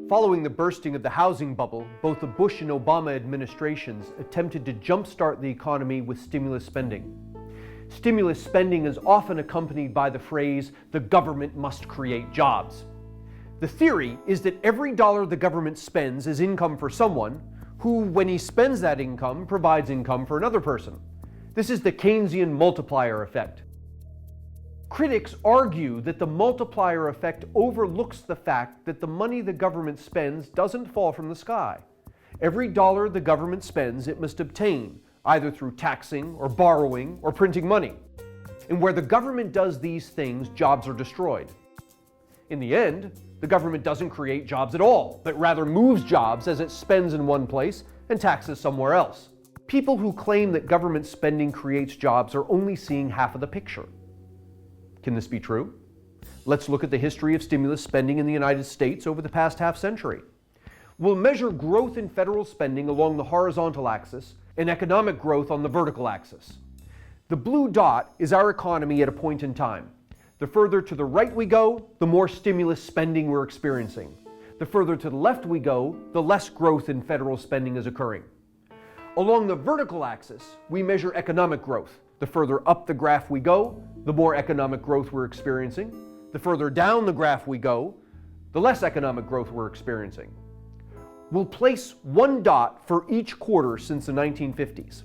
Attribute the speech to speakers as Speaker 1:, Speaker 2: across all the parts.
Speaker 1: Following the bursting of the housing bubble, both the Bush and Obama administrations attempted to jumpstart the economy with stimulus spending. Stimulus spending is often accompanied by the phrase, "the government must create jobs." The theory is that every dollar the government spends is income for someone, who, when he spends that income, provides income for another person. This is the Keynesian multiplier effect. Critics argue that the multiplier effect overlooks the fact that the money the government spends doesn't fall from the sky. Every dollar the government spends, it must obtain, either through taxing or borrowing or printing money. And where the government does these things, jobs are destroyed. In the end, the government doesn't create jobs at all, but rather moves jobs as it spends in one place and taxes somewhere else. People who claim that government spending creates jobs are only seeing half of the picture. Can this be true? Let's look at the history of stimulus spending in the United States over the past half-century. We'll measure growth in federal spending along the horizontal axis and economic growth on the vertical axis. The blue dot is our economy at a point in time. The further to the right we go, the more stimulus spending we're experiencing. The further to the left we go, the less growth in federal spending is occurring. Along the vertical axis, we measure economic growth. The further up the graph we go, the more economic growth we're experiencing. The further down the graph we go, the less economic growth we're experiencing. We'll place one dot for each quarter since the 1950s.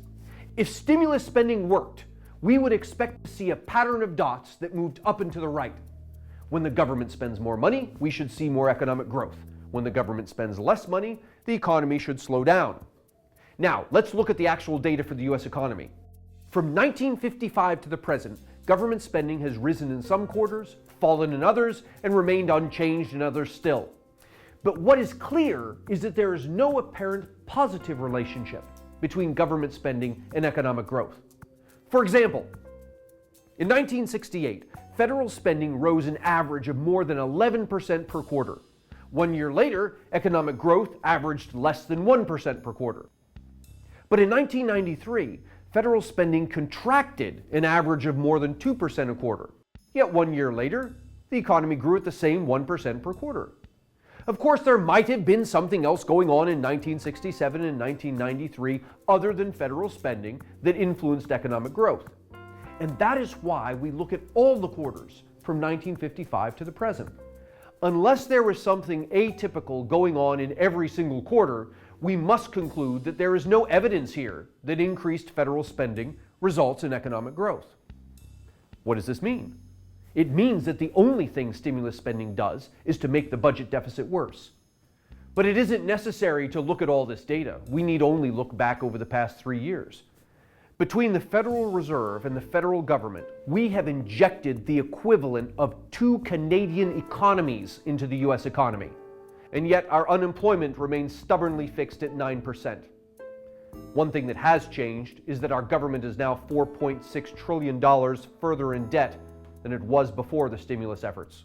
Speaker 1: If stimulus spending worked, we would expect to see a pattern of dots that moved up and to the right. When the government spends more money, we should see more economic growth. When the government spends less money, the economy should slow down. Now, let's look at the actual data for the US economy. From 1955 to the present, government spending has risen in some quarters, fallen in others, and remained unchanged in others still. But what is clear is that there is no apparent positive relationship between government spending and economic growth. For example, in 1968, federal spending rose an average of more than 11% per quarter. 1 year later, economic growth averaged less than 1% per quarter. But in 1993, federal spending contracted an average of more than 2% a quarter. Yet 1 year later, the economy grew at the same 1% per quarter. Of course, there might have been something else going on in 1967 and 1993 other than federal spending that influenced economic growth. And that is why we look at all the quarters from 1955 to the present. Unless there was something atypical going on in every single quarter, we must conclude that there is no evidence here that increased federal spending results in economic growth. What does this mean? It means that the only thing stimulus spending does is to make the budget deficit worse. But it isn't necessary to look at all this data. We need only look back over the past 3 years. Between the Federal Reserve and the federal government, we have injected the equivalent of 2 Canadian economies into the US economy. And yet our unemployment remains stubbornly fixed at 9%. One thing that has changed is that our government is now $4.6 trillion further in debt than it was before the stimulus efforts.